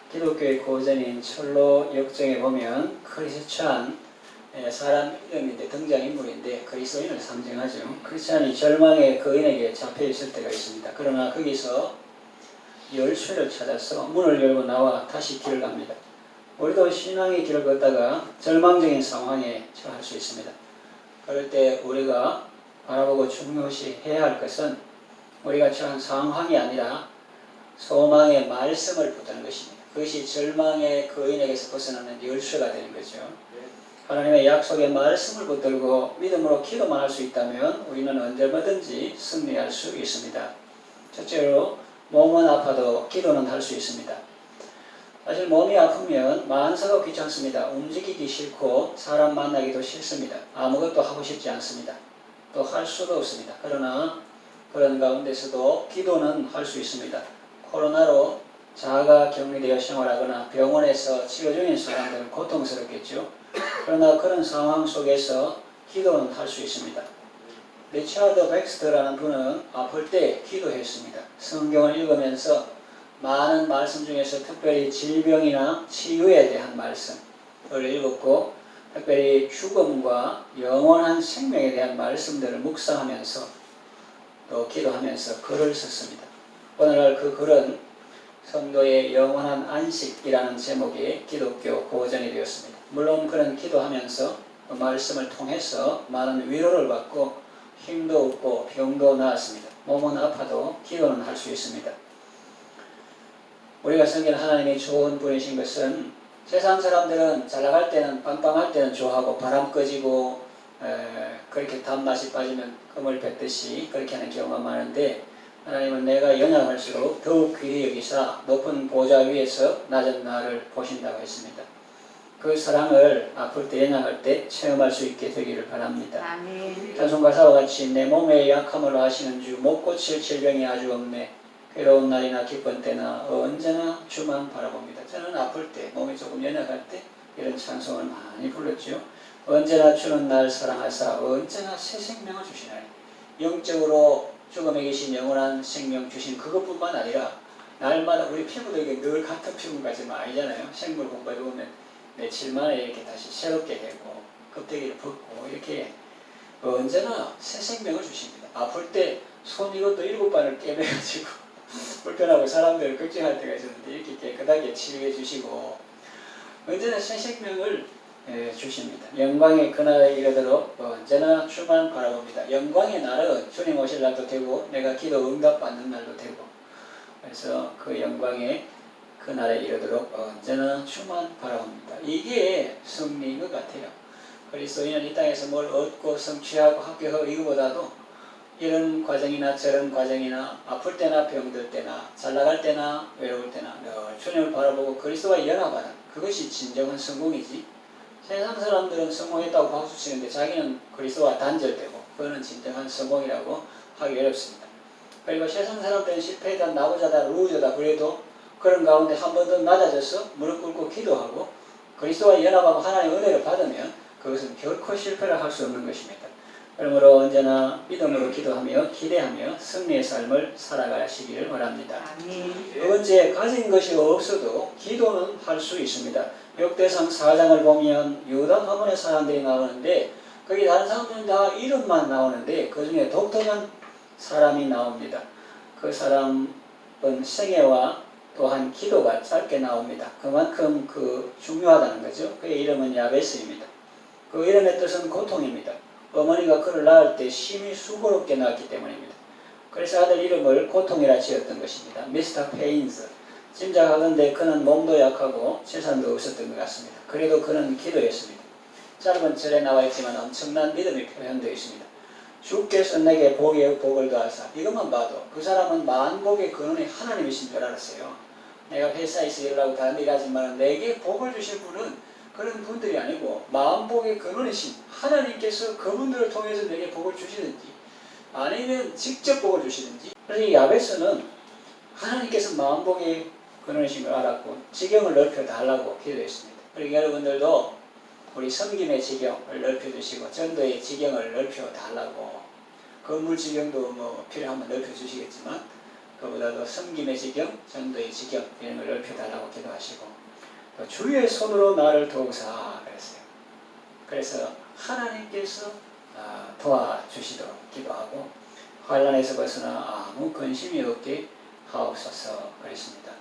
기독교의 고전인 철로 역정에 보면 크리스찬, 사람 이름인데 등장인물인데 그리스도인을 상징하죠. 크리스찬이 절망의 거인에게 잡혀있을 때가 있습니다. 그러나 거기서 열쇠를 찾아서 문을 열고 나와 다시 길을 갑니다. 우리도 신앙의 길을 걷다가 절망적인 상황에 처할 수 있습니다. 그럴 때 우리가 바라보고 중요시 해야 할 것은 우리가 처한 상황이 아니라 소망의 말씀을 붙드는 것입니다. 그것이 절망의 거인에게서 벗어나는 열쇠가 되는 거죠. 하나님의 약속의 말씀을 붙들고 믿음으로 기도만 할 수 있다면 우리는 언제든지 승리할 수 있습니다. 첫째로 몸은 아파도 기도는 할 수 있습니다. 사실 몸이 아프면 만사가 귀찮습니다. 움직이기 싫고 사람 만나기도 싫습니다. 아무것도 하고 싶지 않습니다. 또 할 수도 없습니다. 그러나 그런 가운데서도 기도는 할 수 있습니다. 코로나로 자가 격리되어 생활하거나 병원에서 치료 중인 사람들은 고통스럽겠죠. 그러나 그런 상황 속에서 기도는 할 수 있습니다. 리차드 백스터라는 분은 아플 때 기도했습니다. 성경을 읽으면서 많은 말씀 중에서 특별히 질병이나 치유에 대한 말씀을 읽었고, 특별히 죽음과 영원한 생명에 대한 말씀들을 묵상하면서 또 기도하면서 글을 썼습니다. 오늘날 그 글은 성도의 영원한 안식이라는 제목의 기독교 고전이 되었습니다. 물론 그는 기도하면서 그 말씀을 통해서 많은 위로를 받고 힘도 얻고 병도 나았습니다. 몸은 아파도 기도는 할 수 있습니다. 우리가 섬기는 하나님이 좋은 분이신 것은 세상 사람들은 잘 나갈 때는 빵빵할 때는 좋아하고 바람 꺼지고 그렇게 단맛이 빠지면 금을 뱉듯이 그렇게 하는 경우가 많은데, 하나님은 내가 연약할수록 더욱 귀히 여기사 높은 보좌 위에서 낮은 나를 보신다고 했습니다. 그 사랑을 아플 때 연약할 때 체험할 수 있게 되기를 바랍니다. 아멘. 찬송가사와 같이 내 몸의 약함을 아시는 주 못 고칠 질병이 아주 없네. 괴로운 날이나 기쁜 때나 언제나 주만 바라봅니다. 저는 아플 때 몸이 조금 연약할 때 이런 찬송을 많이 불렀죠. 언제나 주는 날 사랑하사 언제나 새 생명을 주시나니. 영적으로 죽음에 계신 영원한 생명 주신 그것뿐만 아니라 날마다 우리 피부도 이게 늘 같은 피부까지는 아니잖아요. 생물 공부해 보면 며칠 만에 이렇게 다시 새롭게 되고 껍데기를 벗고 이렇게 언제나 새 생명을 주십니다. 아플 때 손 이것도 7번을 깨매가지고 불편하고 사람들을 걱정할 때가 있었는데 이렇게 깨끗하게 치유해 주시고 언제나 새 생명을 주십니다. 영광의 그날에 이르도록 언제나 주만 바라봅니다. 영광의 날은 주님 오실 날도 되고 내가 기도 응답받는 날도 되고, 그래서 그 영광의 그날에 이르도록 언제나 주만 바라봅니다. 이게 승리인 것 같아요. 그리스도인은 이 땅에서 뭘 얻고 성취하고 합격하고 이거보다도 이런 과정이나 저런 과정이나 아플 때나 병들 때나 잘 나갈 때나 외로울 때나 늘 주님을 바라보고 그리스도와 연합하는 그것이 진정한 성공이지. 세상 사람들은 성공했다고 박수치는데 자기는 그리스도와 단절되고 그거는 진정한 성공이라고 하기 어렵습니다. 그리고 세상 사람들은 실패다, 나부자다, 루저다 그래도 그런 가운데 한 번 더 낮아져서 무릎 꿇고 기도하고 그리스도와 연합하고 하나님의 은혜를 받으면 그것은 결코 실패를 할 수 없는 것입니다. 그러므로 언제나 믿음으로 기도하며 기대하며 승리의 삶을 살아가시기를 바랍니다. 두 번째, 가진 것이 없어도 기도는 할 수 있습니다. 역대상 4장을 보면 유다 가문의 사람들이 나오는데 거기 다른 사람들은 다 이름만 나오는데 그 중에 독특한 사람이 나옵니다. 그 사람은 생애와 또한 기도가 짧게 나옵니다. 그만큼 중요하다는 거죠. 그의 이름은 야베스입니다. 그 이름의 뜻은 고통입니다. 어머니가 그를 낳을 때 심히 수고롭게 낳았기 때문입니다. 그래서 아들 이름을 고통이라 지었던 것입니다. 미스터 페인즈. 짐작하건대 그는 몸도 약하고 재산도 없었던 것 같습니다. 그래도 그는 기도했습니다. 짧은 절에 나와 있지만 엄청난 믿음이 표현되어 있습니다. 주께서 내게 복을 더하사. 이것만 봐도 그 사람은 만복의 근원이 하나님이신 줄 알았어요. 내가 회사에서 일을 하고 다른 일 하지만 내게 복을 주실 분은 그런 분들이 아니고 만복의 근원이신 하나님께서 그분들을 통해서 내게 복을 주시든지 아니면 직접 복을 주시든지. 그래서 이 야베스는 하나님께서 만복의 근원이신 걸 알았고 지경을 넓혀 달라고 기도했습니다. 그리고 여러분들도 우리 섬김의 지경을 넓혀주시고 전도의 지경을 넓혀 달라고, 건물 지경도 필요하면 넓혀 주시겠지만 그보다도 섬김의 지경, 전도의 지경 이런 걸 넓혀달라고 기도하시고 또 주의 손으로 나를 도우사 그랬어요. 그래서 하나님께서 도와주시도록 기도하고 환난에서 벗어나 아무 근심이 없게 하옵소서 그랬습니다.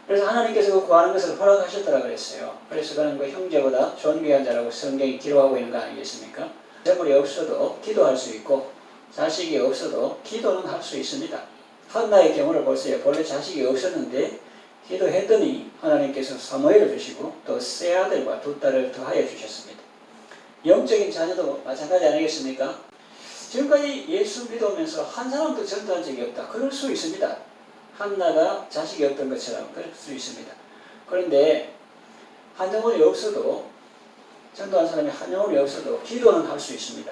그래서 하나님께서 그 구하는 것을 허락하셨더라 그랬어요. 그래서 그는 그 형제보다 존귀한 자라고 성경이 기록하고 있는 거 아니겠습니까? 재물이 없어도 기도할 수 있고 자식이 없어도 기도는 할 수 있습니다. 한나의 경우를 보세요. 본래 자식이 없었는데 기도했더니 하나님께서 사무엘을 주시고 또 세 아들과 두 딸을 더하여 주셨습니다. 영적인 자녀도 마찬가지 아니겠습니까? 지금까지 예수 믿으면서 한 사람도 전도한 적이 없다. 그럴 수 있습니다. 한나가 자식이 없던 것처럼 그럴 수 있습니다. 그런데 한 영혼이 없어도 전도한 사람이 한 영혼이 없어도 기도는 할 수 있습니다.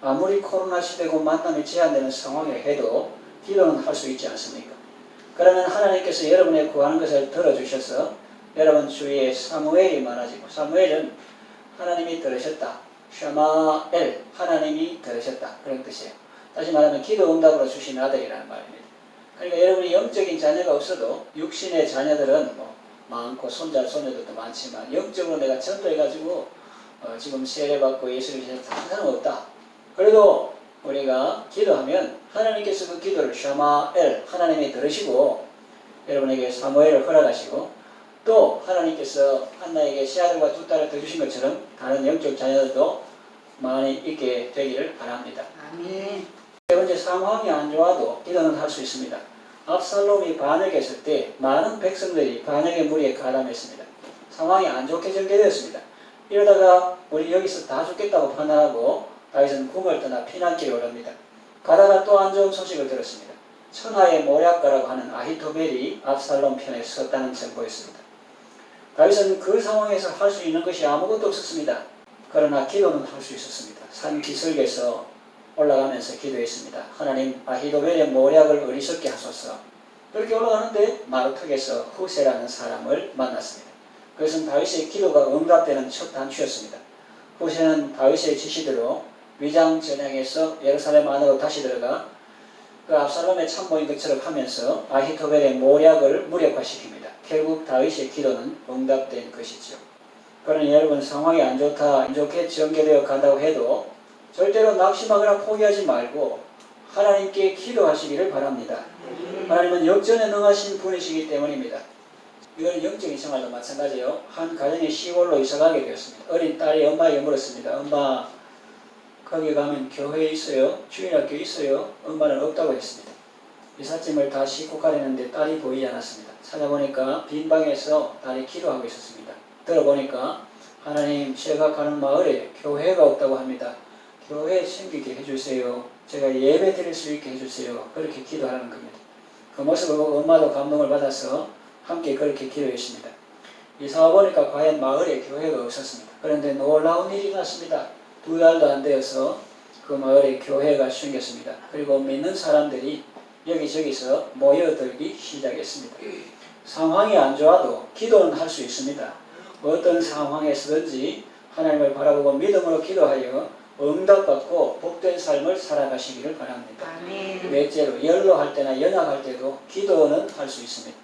아무리 코로나 시대고 만남이 제한되는 상황이라 해도 기도는 할 수 있지 않습니까? 그러면 하나님께서 여러분의 구하는 것을 들어주셔서 여러분 주위에 사무엘이 많아지고 사무엘은 하나님이 들으셨다. 샤마엘 하나님이 들으셨다. 그런 뜻이에요. 다시 말하면 기도 응답으로 주신 아들이라는 말입니다. 그러니까 여러분이 영적인 자녀가 없어도 육신의 자녀들은 많고 손자 손녀들도 많지만 영적으로 내가 전도해가지고 지금 세례받고 예수를 믿는 한 사람 없다. 그래도 우리가 기도하면 하나님께서 그 기도를 샤마엘 하나님이 들으시고 여러분에게 사무엘을 허락하시고 또 하나님께서 한나에게 세아들과 두 딸을 더 주신 것처럼 다른 영적 자녀들도 많이 있게 되기를 바랍니다. 아멘. 세 번째, 상황이 안 좋아도 기도는 할 수 있습니다. 압살롬이 반역했을 때 많은 백성들이 반역의 무리에 가담했습니다. 상황이 안 좋게 전개되었습니다. 이러다가 우리 여기서 다 죽겠다고 판단하고 다윗은 궁을 떠나 피난길에 오릅니다. 가다가 또 안 좋은 소식을 들었습니다. 천하의 모략가라고 하는 아히토벨이 압살롬 편에 섰다는 정보였습니다. 다윗은 그 상황에서 할 수 있는 것이 아무것도 없었습니다. 그러나 기도는 할 수 있었습니다. 산 기슭에서 올라가면서 기도했습니다. 하나님 아히토벨의 모략을 어리석게 하소서. 그렇게 올라가는데 마루턱에서 후세라는 사람을 만났습니다. 그것은 다윗의 기도가 응답되는 첫 단추였습니다. 후세는 다윗의 지시대로 위장 전향해서 예루살렘 안으로 다시 들어가 그 압살롬의 참모인 것처럼 하면서 아히토벨의 모략을 무력화시킵니다. 결국 다윗의 기도는 응답된 것이죠. 그러니 여러분 상황이 안 좋다, 안 좋게 전개되어 간다고 해도 절대로 낙심하거나 포기하지 말고 하나님께 기도하시기를 바랍니다. 하나님은 역전에 능하신 분이시기 때문입니다. 이건 영적인 생활도 마찬가지예요. 한 가정이 시골로 이사가게 되었습니다. 어린 딸이 엄마에게 물었습니다. 엄마, 거기 가면 교회 있어요? 주일학교 있어요? 엄마는 없다고 했습니다. 이삿짐을 다 싣고 가려는데 딸이 보이지 않았습니다. 찾아보니까 빈 방에서 딸이 기도하고 있었습니다. 들어보니까 하나님, 제가 가는 마을에 교회가 없다고 합니다. 교회 생기게 해주세요. 제가 예배 드릴 수 있게 해주세요. 그렇게 기도하는 겁니다. 그 모습을 보고 엄마도 감동을 받아서 함께 그렇게 기도했습니다. 이사 와보니까 과연 마을에 교회가 없었습니다. 그런데 놀라운 일이 났습니다. 2달도 안 되어서 그 마을에 교회가 생겼습니다. 그리고 믿는 사람들이 여기저기서 모여들기 시작했습니다. 상황이 안 좋아도 기도는 할 수 있습니다. 어떤 상황에서든지 하나님을 바라보고 믿음으로 기도하여 응답받고 복된 삶을 살아가시기를 바랍니다. 아멘. 넷째로 연로할 때나 연약할 때도 기도는 할 수 있습니다.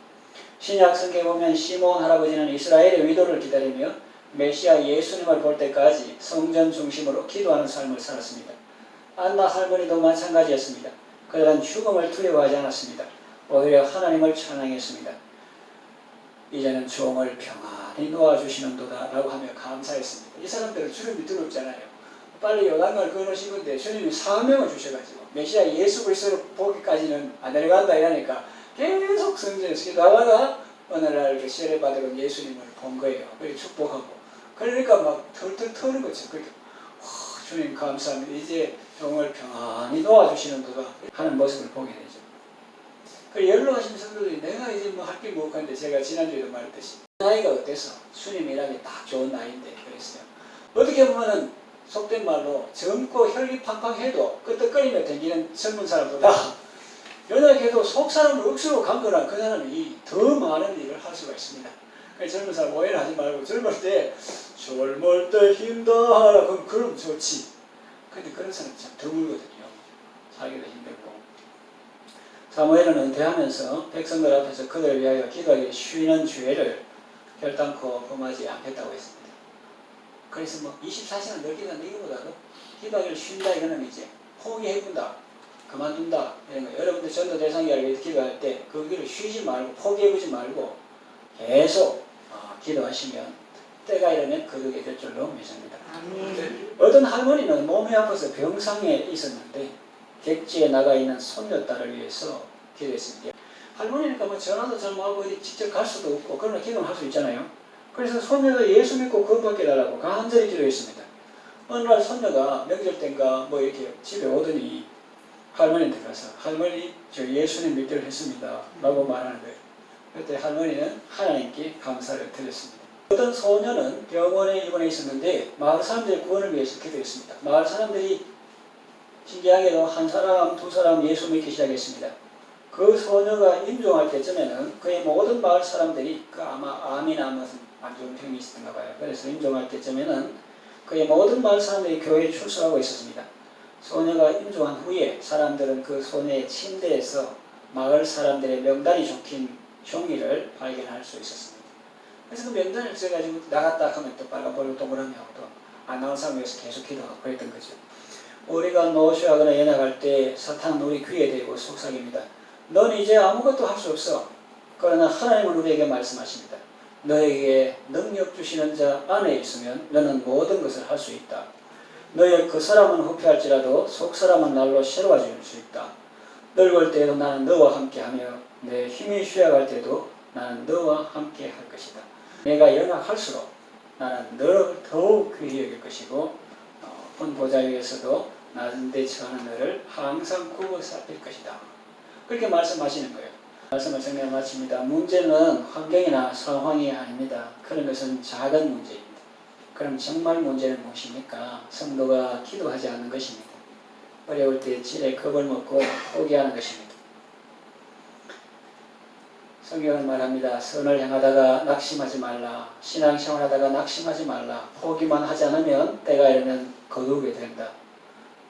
신약 성경에 보면 시몬 할아버지는 이스라엘의 위도를 기다리며 메시아 예수님을 볼 때까지 성전 중심으로 기도하는 삶을 살았습니다. 안나 할머니도 마찬가지였습니다. 그들은 죽음을 두려워하지 않았습니다. 오히려 하나님을 찬양했습니다. 이제는 종을 평안히 놓아주시는도다 라고 하며 감사했습니다. 이 사람들은 주님이 두렵잖아요. 빨리 요단강을 건너신 건데 주님이 사명을 주셔가지고 메시아 예수 그리스도를 보기까지는 안 내려간다 이러니까 계속 성전에서 기도하다가 어느 날 그 세례받은 예수님을 본 거예요. 그래서 축복하고 그러니까 막 털털 터는 거죠. 그렇게 주님 감사합니다. 이제 종을 평안히 놓아주시는도다 하는 모습을 보게 되죠. 그 연로하신 성도들이 내가 이제 뭐 할 게 무엇한데 제가 지난주에도 말했듯이 나이가 어때서 주님 일하기 딱 좋은 나이인데 그랬어요. 어떻게 보면은 속된 말로 젊고 혈기 팡팡해도 끄떡거리며 다니는 젊은 사람보다 연약해도 속 사람을 억수로 강건한 그 사람이 더 많은 일을 할 수가 있습니다. 그래서 젊은 사람 오해를 하지 말고 젊을 때 젊을 때 힘다하라 그럼 좋지. 근데 그런 사람이 참 드물거든요. 살기도 힘들고. 사무엘은 은퇴하면서 백성들 앞에서 그들을 위하여 기도하기 쉬는 죄를 결단코 범하지 않겠다고 했습니다. 그래서 뭐 24시간 늘 기도한다 이거보다도 기도하기를 쉰다 이거는 이제 포기해본다, 그만둔다 이런 거. 여러분들 전도 대상자를 위해서 기도할 때 그 길을 쉬지 말고 포기해보지 말고 계속 기도하시면 때가 이르면 거두게 될 줄로 믿습니다. 어떤 할머니는 몸이 아파서 병상에 있었는데 객지에 나가 있는 손녀딸을 위해서 기도했습니다. 할머니니까 뭐 전화도 잘 못하고 직접 갈 수도 없고 그러나 기도는 할 수 있잖아요. 그래서 손녀도 예수 믿고 구원받게 해달라고 간절히 기도했습니다. 어느 날 손녀가 명절 때인가 뭐 이렇게 집에 오더니 할머니한테 가서 할머니 저 예수님 믿기로 했습니다 라고 말하는 거예요. 그때 할머니는 하나님께 감사를 드렸습니다. 어떤 소녀는 병원에 입원해 있었는데 마을 사람들의 구원을 위해서 기도했습니다. 마을 사람들이 신기하게도 한 사람, 두 사람 예수 믿기 시작했습니다. 그 소녀가 임종할 때쯤에는 그의 모든 마을 사람들이 아마 암이나 무슨 안 좋은 병이 있었던가 봐요. 그래서 임종할 때쯤에는 그의 모든 마을 사람들이 교회에 출석하고 있었습니다. 소녀가 임종한 후에 사람들은 그 소녀의 침대에서 마을 사람들의 명단이 적힌 종이를 발견할 수 있었습니다. 그래서 그 명단을 써가지고 나갔다 하면 또 빨간불로 동그라미 하고 또 안 나온 사람 위해서 계속 기도하고 그랬던 거죠. 우리가 노쇼하거나 연약할 때 사탄은 우리 귀에 대고 속삭입니다. 넌 이제 아무것도 할 수 없어. 그러나 하나님은 우리에게 말씀하십니다. 너에게 능력 주시는 자 안에 있으면 너는 모든 것을 할 수 있다. 너의 그 사람은 후패할지라도 속 사람은 날로 새로워질 수 있다. 늙을 때에도 나는 너와 함께하며 내 힘이 쉬어갈 때도 나는 너와 함께 할 것이다. 내가 연약할수록 나는 너를 더욱 귀히 여길 것이고 본 보좌 위에서도 낮은 데 처하는 너를 항상 굽어 살필 것이다. 그렇게 말씀하시는 거예요. 말씀을 정리해 마칩니다. 문제는 환경이나 상황이 아닙니다. 그런 것은 작은 문제입니다. 그럼 정말 문제는 무엇입니까? 성도가 기도하지 않는 것입니다. 어려울 때 질에 겁을 먹고 포기하는 것입니다. 성경은 말합니다. 선을 행하다가 낙심하지 말라. 신앙생활하다가 낙심하지 말라. 포기만 하지 않으면 때가 이르면 거두게 된다.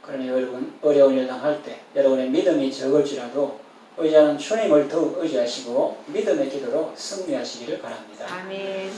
그러니 여러분 어려운 일 당할 때 여러분의 믿음이 적을지라도 의지하는 주님을 더욱 의지하시고 믿음의 기도로 승리하시기를 바랍니다. 아멘.